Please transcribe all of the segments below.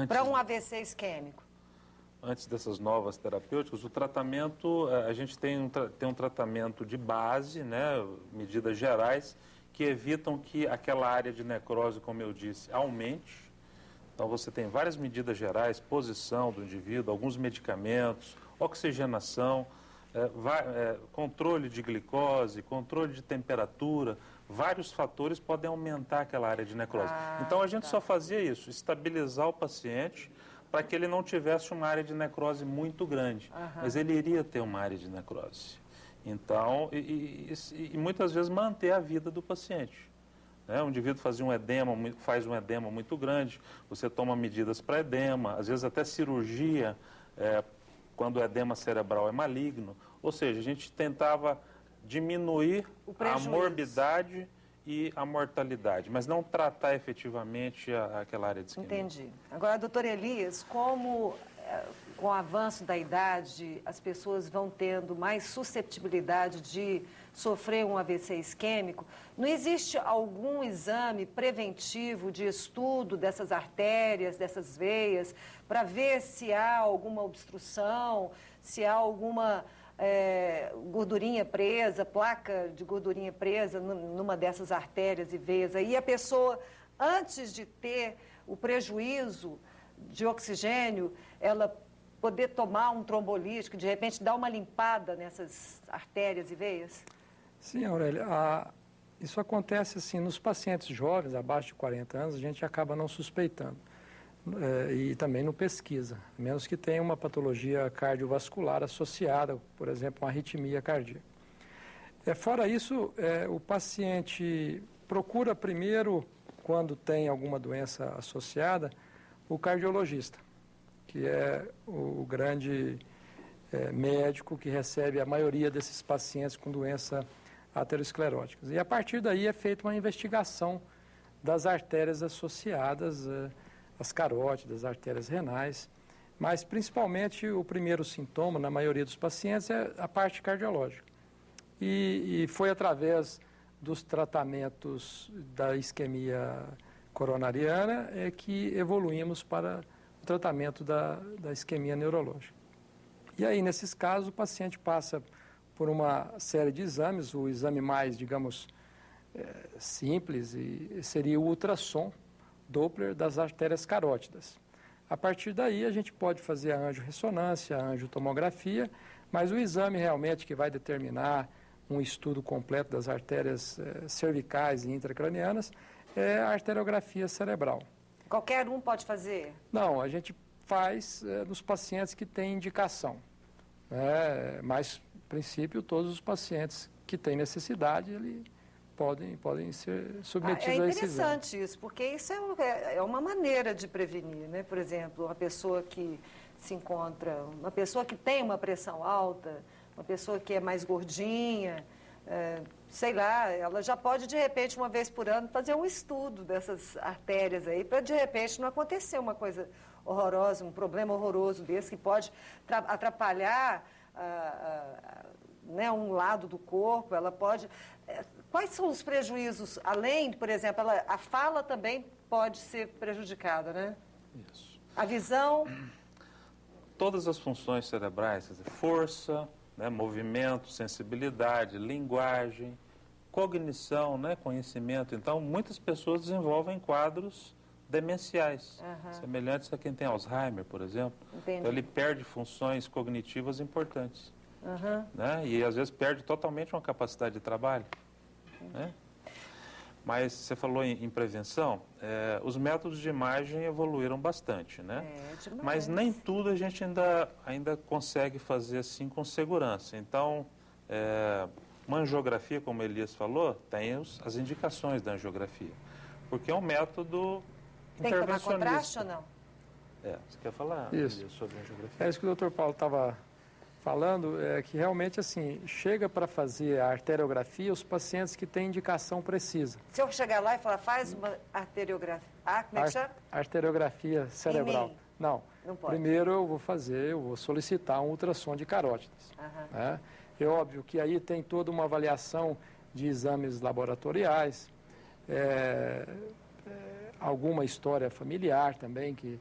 para um AVC isquêmico? Antes dessas novas terapêuticas, o tratamento, a gente tem um tratamento de base, né, medidas gerais, que evitam que aquela área de necrose, como eu disse, aumente. Então, você tem várias medidas gerais, posição do indivíduo, alguns medicamentos, oxigenação, controle de glicose, controle de temperatura, vários fatores podem aumentar aquela área de necrose. Então, a gente só fazia isso, estabilizar o paciente para que ele não tivesse uma área de necrose muito grande, mas ele iria ter uma área de necrose. Então, e muitas vezes manter a vida do paciente. O indivíduo faz um edema muito grande, você toma medidas para edema, às vezes até cirurgia, quando o edema cerebral é maligno. Ou seja, a gente tentava diminuir a morbidade e a mortalidade, mas não tratar efetivamente aquela área de isquemia. Entendi. Agora, doutor Elias, como com o avanço da idade as pessoas vão tendo mais susceptibilidade de sofrer um AVC isquêmico, não existe algum exame preventivo de estudo dessas artérias, dessas veias, para ver se há alguma obstrução, se há alguma gordurinha presa, placa de gordurinha presa numa dessas artérias e veias aí, e a pessoa, antes de ter o prejuízo de oxigênio, ela poder tomar um trombolítico, de repente dar uma limpada nessas artérias e veias? Sim, Aurélia, isso acontece assim, nos pacientes jovens, abaixo de 40 anos, a gente acaba não suspeitando. E também não pesquisa, a menos que tenha uma patologia cardiovascular associada, por exemplo, uma arritmia cardíaca. Fora isso, o paciente procura primeiro, quando tem alguma doença associada, o cardiologista, que é o grande médico que recebe a maioria desses pacientes com doença aterosclerótica. E a partir daí é feita uma investigação das artérias associadas, as carótidas, as artérias renais, mas principalmente o primeiro sintoma, na maioria dos pacientes, é a parte cardiológica. E foi através dos tratamentos da isquemia coronariana que evoluímos para o tratamento da isquemia neurológica. E aí, nesses casos, o paciente passa por uma série de exames, o exame mais, digamos, simples seria o ultrassom Doppler das artérias carótidas. A partir daí, a gente pode fazer a angiorressonância, a angiotomografia, mas o exame realmente que vai determinar um estudo completo das artérias cervicais e intracranianas é a arteriografia cerebral. Qualquer um pode fazer? Não, a gente faz nos pacientes que têm indicação. Mas, a princípio, todos os pacientes que têm necessidade, podem ser submetidos a esse exame. É interessante isso, porque isso é uma maneira de prevenir, né? Por exemplo, uma pessoa que se encontra, uma pessoa que tem uma pressão alta, uma pessoa que é mais gordinha, sei lá, ela já pode, de repente, uma vez por ano, fazer um estudo dessas artérias aí, para, de repente, não acontecer uma coisa horrorosa, um problema horroroso desse, que pode atrapalhar um lado do corpo, ela pode... Quais são os prejuízos, além, por exemplo, a fala também pode ser prejudicada, né? Isso. A visão... Todas as funções cerebrais, quer dizer, força, movimento, sensibilidade, linguagem, cognição, conhecimento. Então, muitas pessoas desenvolvem quadros demenciais, semelhantes a quem tem Alzheimer, por exemplo. Entendi. Então, ele perde funções cognitivas importantes. E, às vezes, perde totalmente uma capacidade de trabalho. Mas você falou em prevenção, os métodos de imagem evoluíram bastante, demais. Mas nem tudo a gente ainda consegue fazer assim com segurança. Então, uma angiografia, como o Elias falou, tem as indicações da angiografia, porque é um método tem que tomar intervencionista. contraste ou não? Você quer falar Isso. sobre a angiografia? É isso que o Dr. Paulo estava falando, que realmente, assim, chega para fazer a arteriografia os pacientes que têm indicação precisa. Se eu chegar lá e falar, faz uma arteriografia, como é que chama? Arteriografia cerebral. Em mim? Não pode. Primeiro eu vou solicitar um ultrassom de carótidas. É óbvio que aí tem toda uma avaliação de exames laboratoriais, alguma história familiar também que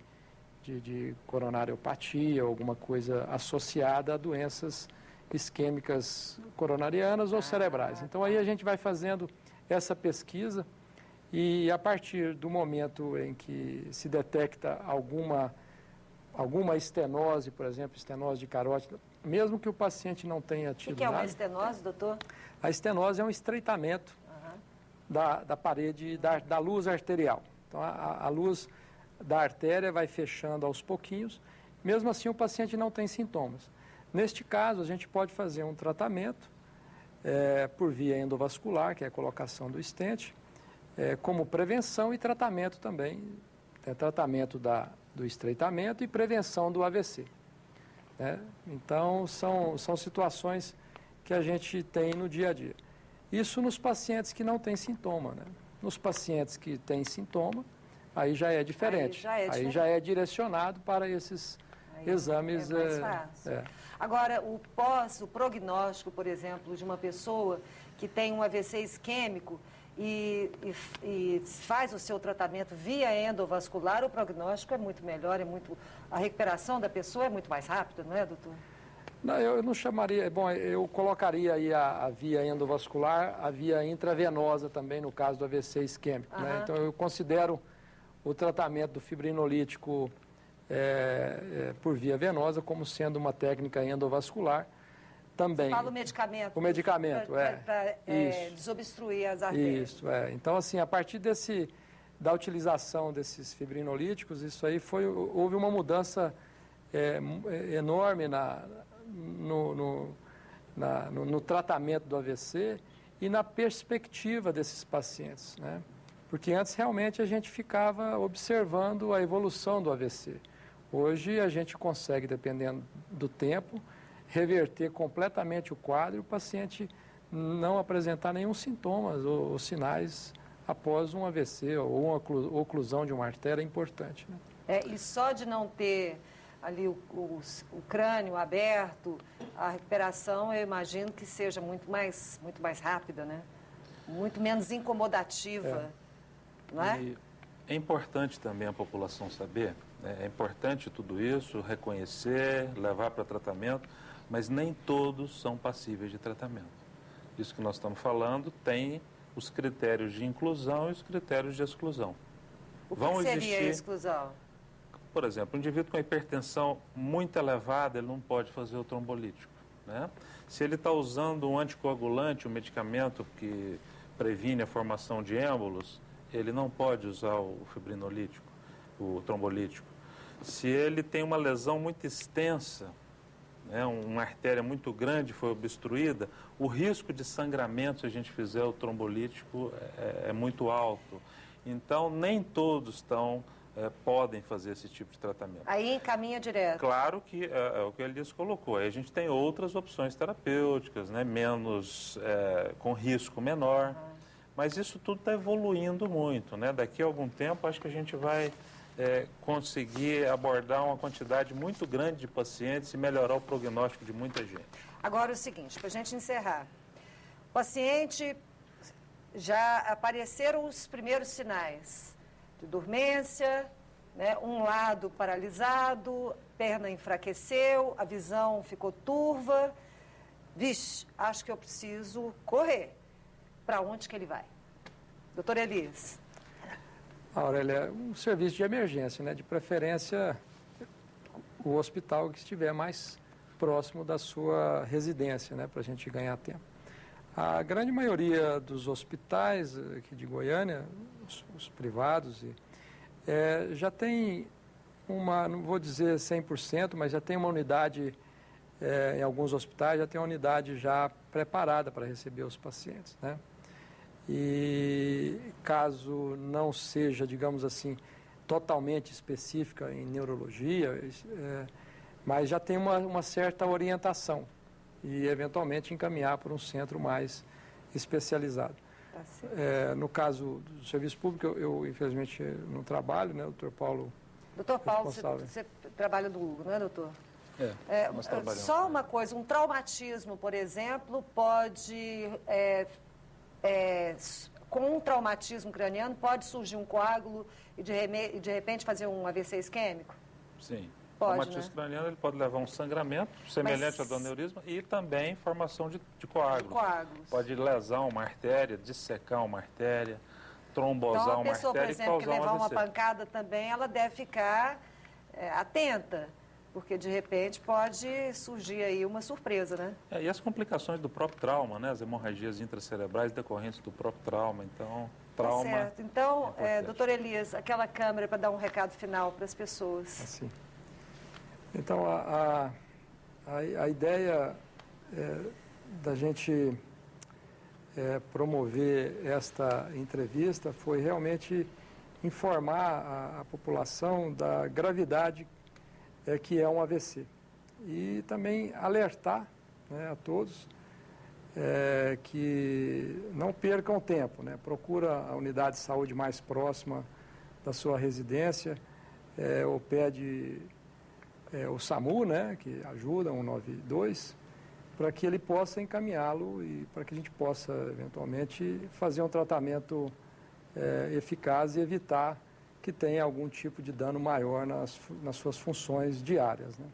de coronariopatia, alguma coisa associada a doenças isquêmicas coronarianas ou cerebrais. Então aí a gente vai fazendo essa pesquisa e a partir do momento em que se detecta alguma estenose, por exemplo, estenose de carótida, mesmo que o paciente não tenha tido O que é uma nada. estenose, doutor? A estenose é um estreitamento da parede da luz arterial. Então a luz da artéria vai fechando aos pouquinhos, mesmo assim o paciente não tem sintomas. Neste caso, a gente pode fazer um tratamento por via endovascular, que é a colocação do stent, como prevenção e tratamento também, tratamento do estreitamento e prevenção do AVC. Né? Então, são situações que a gente tem no dia a dia. Isso nos pacientes que não têm sintoma. Né? Nos pacientes que têm sintoma, aí já é diferente. Aí já é direcionado para esses exames. É mais fácil. Agora, o prognóstico, por exemplo, de uma pessoa que tem um AVC isquêmico e faz o seu tratamento via endovascular, o prognóstico é muito melhor, a recuperação da pessoa é muito mais rápida, não é, doutor? Não, eu não chamaria, bom, eu colocaria aí a via endovascular, a via intravenosa também, no caso do AVC isquêmico. Né? Então, eu considero o tratamento do fibrinolítico por via venosa como sendo uma técnica endovascular também. Você fala o medicamento. O medicamento, para desobstruir as artérias. Isso, Então, assim, a partir da utilização desses fibrinolíticos, isso aí houve uma mudança enorme no tratamento do AVC e na perspectiva desses pacientes, né? Porque antes realmente a gente ficava observando a evolução do AVC. Hoje a gente consegue, dependendo do tempo, reverter completamente o quadro e o paciente não apresentar nenhum sintomas ou sinais após um AVC ou uma oclusão de uma artéria importante. Né? E só de não ter ali o crânio aberto, a recuperação, eu imagino que seja muito mais rápida, né? Muito menos incomodativa. Não é? E é importante também a população saber, né? É importante tudo isso, reconhecer, levar para tratamento, mas nem todos são passíveis de tratamento. Isso que nós estamos falando tem os critérios de inclusão e os critérios de exclusão. O que seria a exclusão? Por exemplo, um indivíduo com hipertensão muito elevada, ele não pode fazer o trombolítico. Né? Se ele está usando um anticoagulante, um medicamento que previne a formação de êmbolos, ele não pode usar o fibrinolítico, o trombolítico. Se ele tem uma lesão muito extensa, né, uma artéria muito grande foi obstruída, o risco de sangramento, se a gente fizer o trombolítico, é muito alto. Então, nem todos podem fazer esse tipo de tratamento. Aí encaminha direto. Claro que é o que ele colocou. Aí a gente tem outras opções terapêuticas, né, com risco menor. Mas isso tudo está evoluindo muito, né? Daqui a algum tempo, acho que a gente vai conseguir abordar uma quantidade muito grande de pacientes e melhorar o prognóstico de muita gente. Agora, o seguinte, para a gente encerrar. O paciente, já apareceram os primeiros sinais de dormência, né? Um lado paralisado, perna enfraqueceu, a visão ficou turva. Vixe, acho que eu preciso correr. Para onde que ele vai? Doutor Elias. Aurélia, um serviço de emergência, né? De preferência o hospital que estiver mais próximo da sua residência, né? Para a gente ganhar tempo. A grande maioria dos hospitais aqui de Goiânia, os privados, já tem não vou dizer 100%, mas já tem uma unidade, em alguns hospitais já tem uma unidade já preparada para receber os pacientes, né? E caso não seja, digamos assim, totalmente específica em neurologia, mas já tem uma certa orientação e eventualmente encaminhar para um centro mais especializado. No caso do serviço público, eu infelizmente não trabalho, né? O doutor Paulo... Doutor Paulo, você trabalha do Hugo, não é, doutor? Nós trabalhamos. Só uma coisa, um traumatismo, por exemplo, pode... com um traumatismo craniano, pode surgir um coágulo e de repente fazer um AVC isquêmico? Sim. Pode, o traumatismo craniano ele pode levar a um sangramento semelhante ao do aneurisma e também formação de coágulos. Coágulos. Pode lesar uma artéria, dissecar uma artéria, trombosar Então, a uma pessoa, por artéria e exemplo, que causar levar um uma AVC. pancada também, ela deve ficar atenta, porque de repente pode surgir aí uma surpresa, né? E as complicações do próprio trauma, né? As hemorragias intracerebrais decorrentes do próprio trauma. Então, trauma. Tá certo. Então, importante. doutor Elias, aquela câmera para dar um recado final para as pessoas. Assim. Então, a ideia da gente promover esta entrevista foi realmente informar a população da gravidade que é um AVC. E também alertar, né, a todos que não percam tempo, né? Procura a unidade de saúde mais próxima da sua residência, ou pede o SAMU, né, que ajuda, 192, para que ele possa encaminhá-lo e para que a gente possa, eventualmente, fazer um tratamento eficaz e evitar que tenha algum tipo de dano maior nas suas funções diárias, né?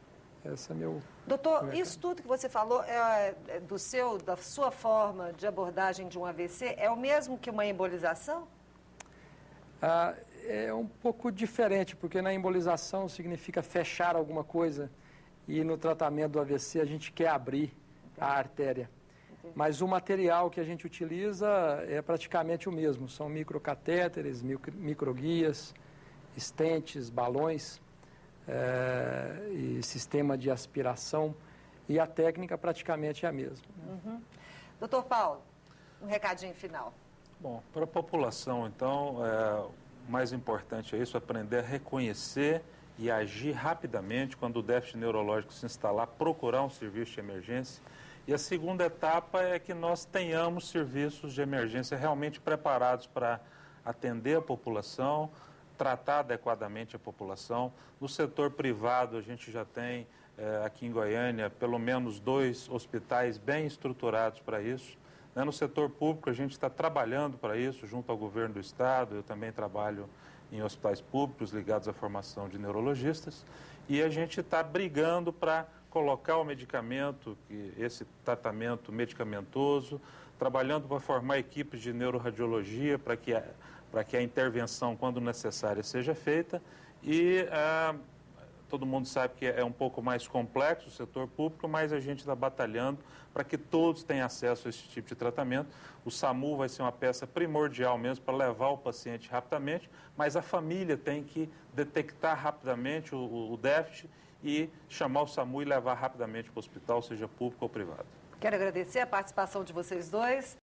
Esse é meu... Doutor, isso tudo que você falou da sua forma de abordagem de um AVC é o mesmo que uma embolização? É um pouco diferente, porque na embolização significa fechar alguma coisa e no tratamento do AVC a gente quer abrir a artéria. Mas o material que a gente utiliza é praticamente o mesmo. São microcatéteres, microguias, estentes, balões e sistema de aspiração. E a técnica praticamente é a mesma. Uhum. Doutor Paulo, um recadinho final. Bom, para a população, então, o mais importante é isso, aprender a reconhecer e agir rapidamente quando o déficit neurológico se instalar, procurar um serviço de emergência. E a segunda etapa é que nós tenhamos serviços de emergência realmente preparados para atender a população, tratar adequadamente a população. No setor privado, a gente já tem, aqui em Goiânia, pelo menos 2 hospitais bem estruturados para isso. No setor público, a gente está trabalhando para isso, junto ao governo do estado. Eu também trabalho em hospitais públicos ligados à formação de neurologistas. E a gente está brigando para colocar o medicamento, esse tratamento medicamentoso, trabalhando para formar equipes de neuroradiologia para que a intervenção, quando necessária, seja feita. E todo mundo sabe que é um pouco mais complexo o setor público, mas a gente está batalhando para que todos tenham acesso a esse tipo de tratamento. O SAMU vai ser uma peça primordial mesmo para levar o paciente rapidamente, mas a família tem que detectar rapidamente o déficit e chamar o SAMU e levar rapidamente para o hospital, seja público ou privado. Quero agradecer a participação de vocês dois.